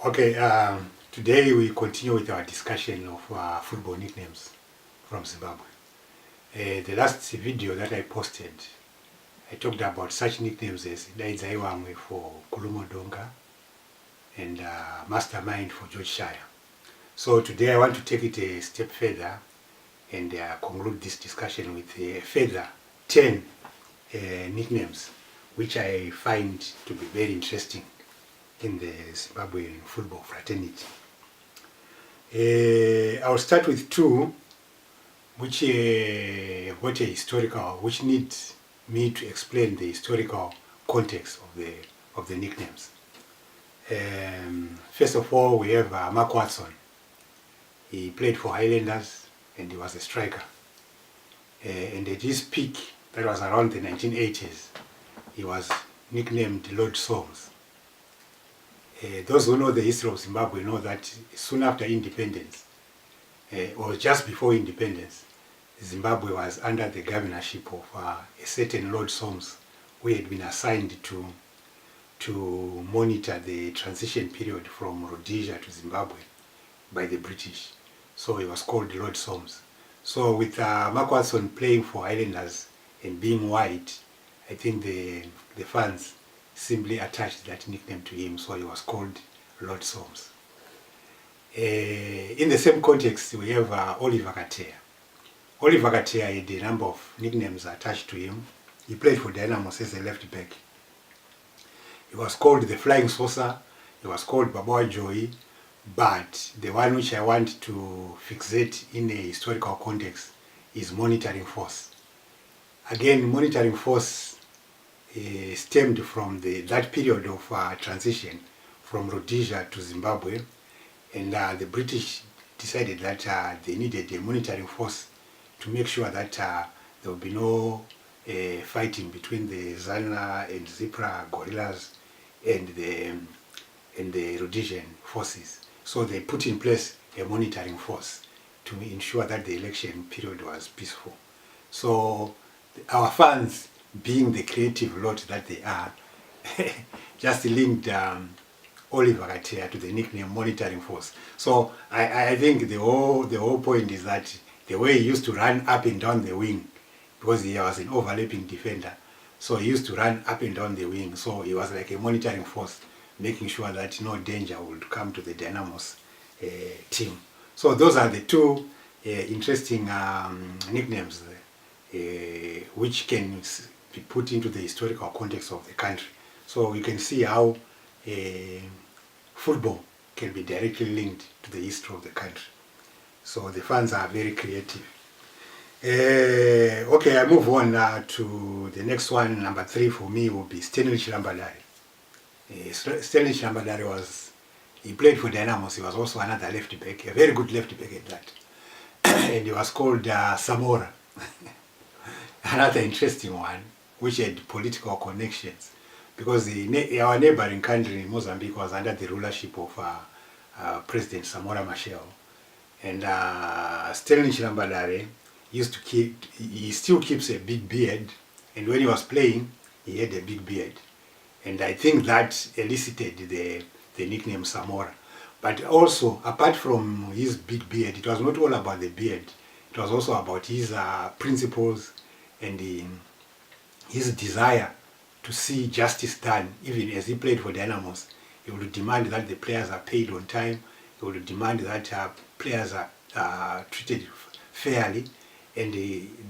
Okay, today we continue with our discussion of football nicknames from Zimbabwe. The last video that I posted, I talked about such nicknames as Daidzaiwamwe for Kulumo Donga and Mastermind for George Shire. So today I want to take it a step further and conclude this discussion with a further 10 nicknames which I find to be very interesting in the Zimbabwean football fraternity. I'll start with two which which need me to explain the historical context of the nicknames. First of all, we have Mark Watson. He played for Highlanders and he was a striker. And at his peak, that was around the 1980s, he was nicknamed Lord Songs. Those who know the history of Zimbabwe know that soon after independence, or just before independence, Zimbabwe was under the governorship of a certain Lord Soames, who had been assigned to monitor the transition period from Rhodesia to Zimbabwe by the British. So he was called Lord Soames. So with Mark Watson playing for Highlanders and being white, I think the fans simply attached that nickname to him, so he was called Lord Soames. In the same context, we have Oliver Katea. Oliver Katea had a number of nicknames attached to him. He played for Dynamos as a left back. He was called the Flying Saucer, he was called Babawa Joy, but the one which I want to fixate in a historical context is Monitoring Force. Again, Monitoring Force stemmed from that period of transition from Rhodesia to Zimbabwe, and the British decided that they needed a monitoring force to make sure that there would be no fighting between the ZANA and ZIPRA guerrillas and the Rhodesian forces. So they put in place a monitoring force to ensure that the election period was peaceful. So our fans, being the creative lot that they are, just linked Oliver Katea to the nickname Monitoring Force. So I think the whole point is that the way he used to run up and down the wing, because he was an overlapping defender, so he used to run up and down the wing. So he was like a monitoring force, making sure that no danger would come to the Dynamos team. So those are the two interesting nicknames which can be put into the historical context of the country. So you can see how football can be directly linked to the history of the country. So the fans are very creative. Okay, I move on to the next one. Number 3 for me will be Stanley Chilambadari. Stanley Chilambadari he played for Dynamos. He was also another left back, a very good left back at that. And he was called Samora. Another interesting one, which had political connections, because our neighboring country, Mozambique, was under the rulership of President Samora Machel. And Stanley Chilambadari he still keeps a big beard, and when he was playing, he had a big beard. And I think that elicited the nickname Samora. But also, apart from his big beard, it was not all about the beard. It was also about his principles and his desire to see justice done. Even as he played for Dynamos, he would demand that the players are paid on time. He would demand that players are treated fairly. And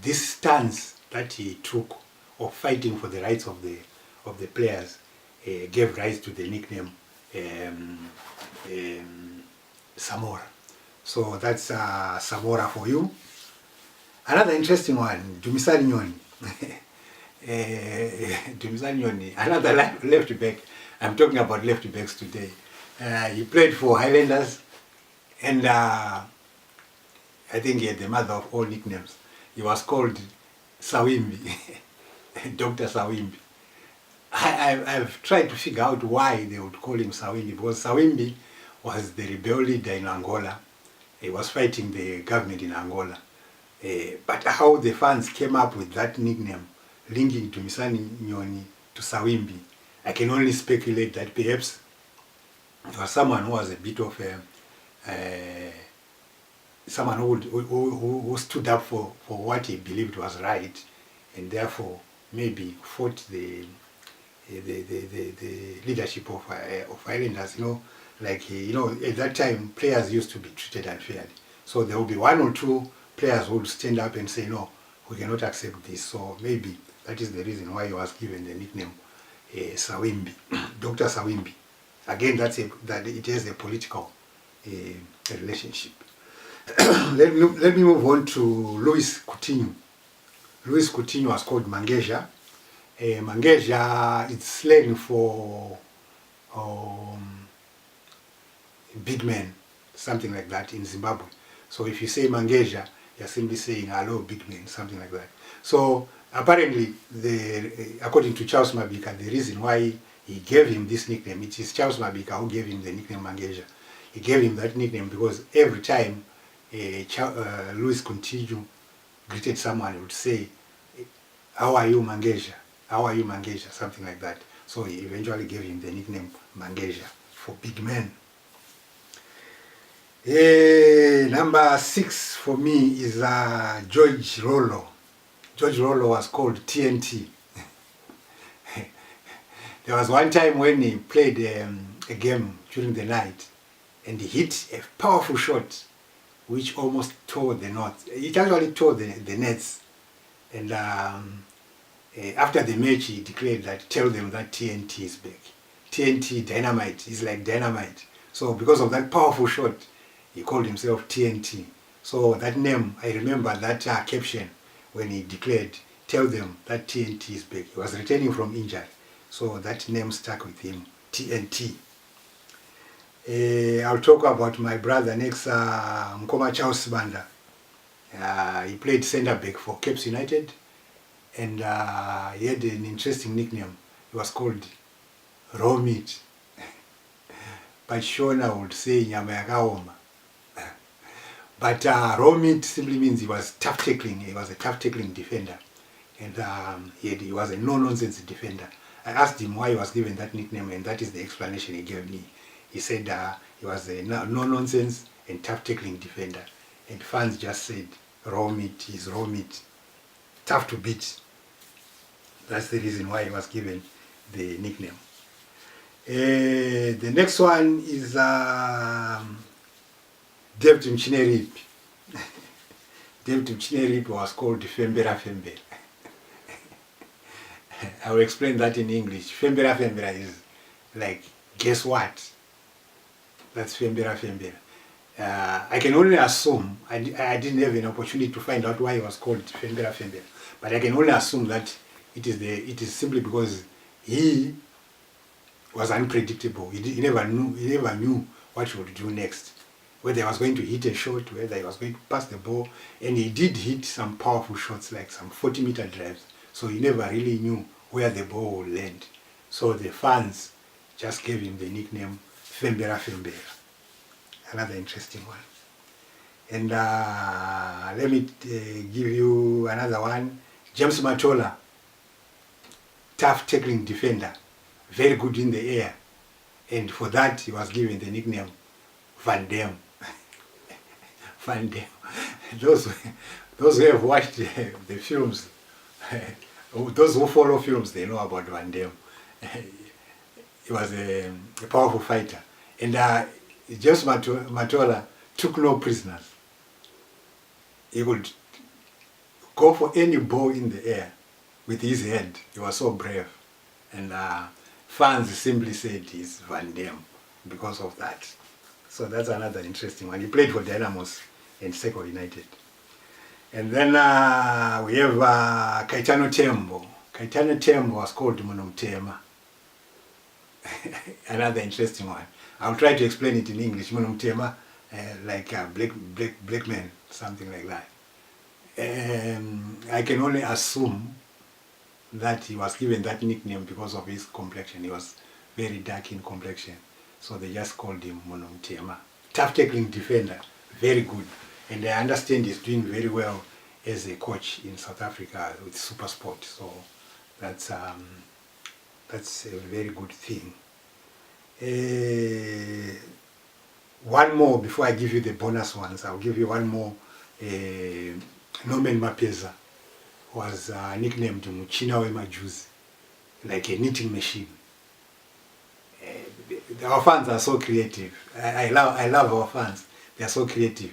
this stance that he took of fighting for the rights of the players gave rise to the nickname Samora. So that's Samora for you. Another interesting one, Dumisani Nyoni. Dumisani Nyoni, another left back. I'm talking about left backs today. He played for Highlanders, and I think he had the mother of all nicknames. He was called Sawimbi, Dr. Sawimbi. I've tried to figure out why they would call him Sawimbi, because Sawimbi was the rebel leader in Angola. He was fighting the government in Angola. But how the fans came up with that nickname, linking Dumisani Nyoni to Sawimbi, I can only speculate that perhaps was someone who was a bit of someone who stood up for what he believed was right, and therefore maybe fought the leadership of Highlanders. Like at that time players used to be treated unfairly. So there will be one or two players who would stand up and say, no, we cannot accept this. So maybe that is the reason why he was given the nickname Savimbi, Dr. Savimbi. Again, that it has a political relationship. Let me move on to Louis Coutinho. Louis Coutinho was called Mangeja. Mangeja is slang for big man, something like that in Zimbabwe. So if you say Mangeja, you're simply saying hello big man, something like that. So apparently, according to Charles Mabika, the reason why he gave him this nickname, it is Charles Mabika who gave him the nickname Mangeja. He gave him that nickname because every time Louis Coutinho greeted someone, he would say, how are you, Mangeja? How are you, Mangeja? Something like that. So he eventually gave him the nickname Mangeja for big men. Number 6 for me is George Rollo. George Rollo was called TNT. There was one time when he played a game during the night and he hit a powerful shot which almost tore the knot. It actually tore the nets. And after the match he declared that, tell them that TNT is back. TNT, dynamite, is like dynamite. So because of that powerful shot, he called himself TNT. So that name, I remember that caption when he declared, tell them that TNT is back. He was returning from injury. So that name stuck with him, TNT. I'll talk about my brother next, Mkoma Charles Banda. He played centre back for Cape United, and he had an interesting nickname. He was called Raw Meat. But Shona would say nyama yakaoma. But raw meat simply means he was tough tackling. He was a tough tackling defender, and he was a no-nonsense defender. I asked him why he was given that nickname, and that is the explanation he gave me. He said he was a no-nonsense and tough tackling defender, and fans just said raw meat is raw meat, tough to beat. That's the reason why he was given the nickname. The next one is David Mchinerip. David Mchinerip was called Fembera Fembera. I will explain that in English. Fembera Fembera is like, guess what? That's Fembera Fembera. I can only assume, I didn't have an opportunity to find out why he was called Fembera Fembera, but I can only assume that it is simply because he was unpredictable. He never knew what he would do next. Whether he was going to hit a shot, whether he was going to pass the ball, and he did hit some powerful shots, like some 40-meter drives. So he never really knew where the ball would land. So the fans just gave him the nickname Fembera Fembera. Another interesting one. And let me give you another one. James Matola, tough tackling defender, very good in the air, and for that he was given the nickname Van Damme. Van Damme. Those who have watched the films, those who follow films, they know about Van Damme. He was a powerful fighter, and James Matola took no prisoners. He would go for any ball in the air with his head. He was so brave, and fans simply said he's Van Damme because of that. So that's another interesting one. He played for Dynamos and Seko United. And then we have Kaitano Tembo. Kaitano Tembo was called Munomtema. Another interesting one. I'll try to explain it in English. Munomtema, like black man, something like that. I can only assume that he was given that nickname because of his complexion. He was very dark in complexion. So they just called him Munomtema. Tough tackling defender, very good. And I understand he's doing very well as a coach in South Africa with SuperSport. So that's a very good thing. one more before I give you the bonus ones. I'll give you one more. Norman Mapeza was nicknamed Muchina Wemajuzi, like a knitting machine. Our fans are so creative. I love our fans. They are so creative.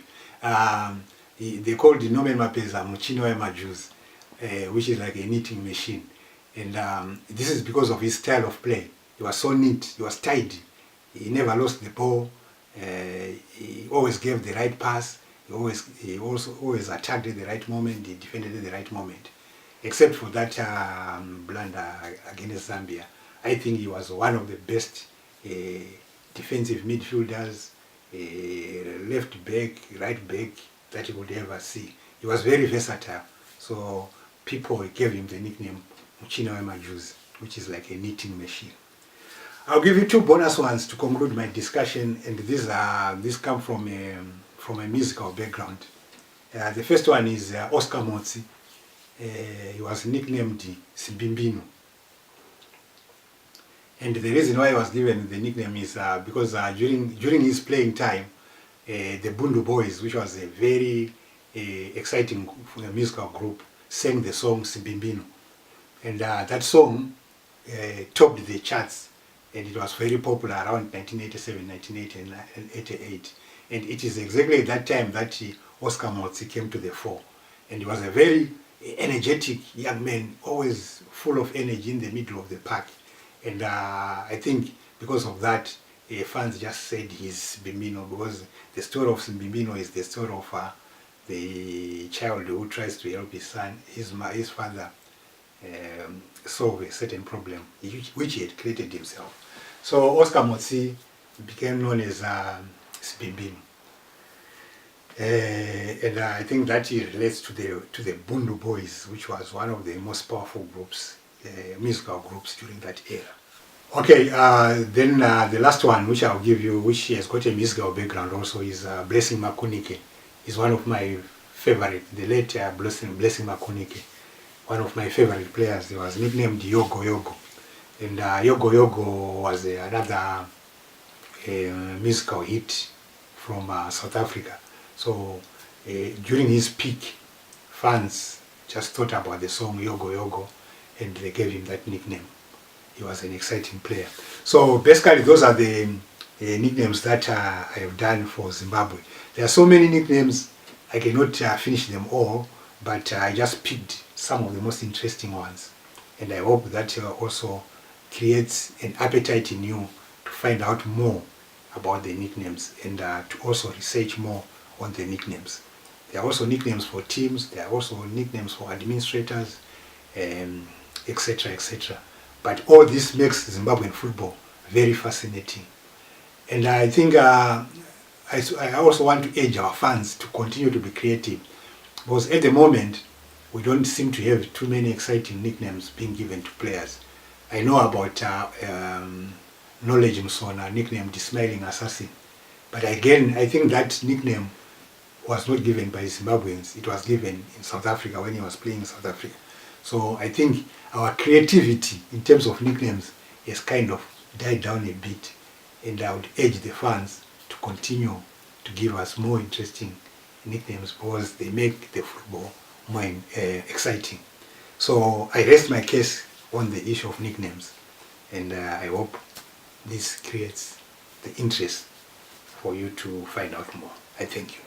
They called Norman Mapeza Muchina Wemajuzi, which is like a knitting machine. And this is because of his style of play. He was so neat. He was tidy. He never lost the ball. He always gave the right pass. He also always attacked at the right moment. He defended at the right moment. Except for that blunder against Zambia, I think he was one of the best defensive midfielders, left back, right back that you could ever see. He was very versatile. So people gave him the nickname Muchina Wemajuzi, which is like a knitting machine. I'll give you two bonus ones to conclude my discussion, and these come from a musical background. The first one is Oscar Motsi. He was nicknamed Simbimbino. And the reason why he was given the nickname is because during his playing time, the Bundu Boys, which was a very exciting musical group, sang the song Simbimbino. And that song topped the charts, and it was very popular around 1987, 1988. And it is exactly at that time that Oscar Motsi came to the fore. And he was a very energetic young man, always full of energy in the middle of the park. And I think because of that, fans just said he's Bimbino, because the story of Bimbino is the story of the child who tries to help his son, his father, solve a certain problem which he had created himself. So Oscar Motsi became known as Bimbino. And I think that he relates to the Bundu Boys, which was one of the most powerful groups, musical groups during that era. Okay, then the last one, which I'll give you, which has got a musical background also, is Blessing Makunike. Is one of my favorite, the late Blessing Makunike, one of my favorite players. He was nicknamed Yogo Yogo. And Yogo Yogo was another musical hit from South Africa. So during his peak, fans just thought about the song Yogo Yogo, and they gave him that nickname. He was an exciting player. So basically those are the nicknames that I have done for Zimbabwe. There are so many nicknames, I cannot finish them all, but I just picked some of the most interesting ones. And I hope that also creates an appetite in you to find out more about the nicknames, and to also research more on the nicknames. There are also nicknames for teams, there are also nicknames for administrators, etc., etc. But all this makes Zimbabwean football very fascinating. And I think I also want to urge our fans to continue to be creative, because at the moment we don't seem to have too many exciting nicknames being given to players. I know about Knowledge Msona, nicknamed the Smiling Assassin. But again, I think that nickname was not given by Zimbabweans. It was given in South Africa when he was playing in South Africa. So I think our creativity in terms of nicknames has kind of died down a bit. And I would urge the fans to continue to give us more interesting nicknames, because they make the football more exciting. So I rest my case on the issue of nicknames, and I hope this creates the interest for you to find out more. I thank you.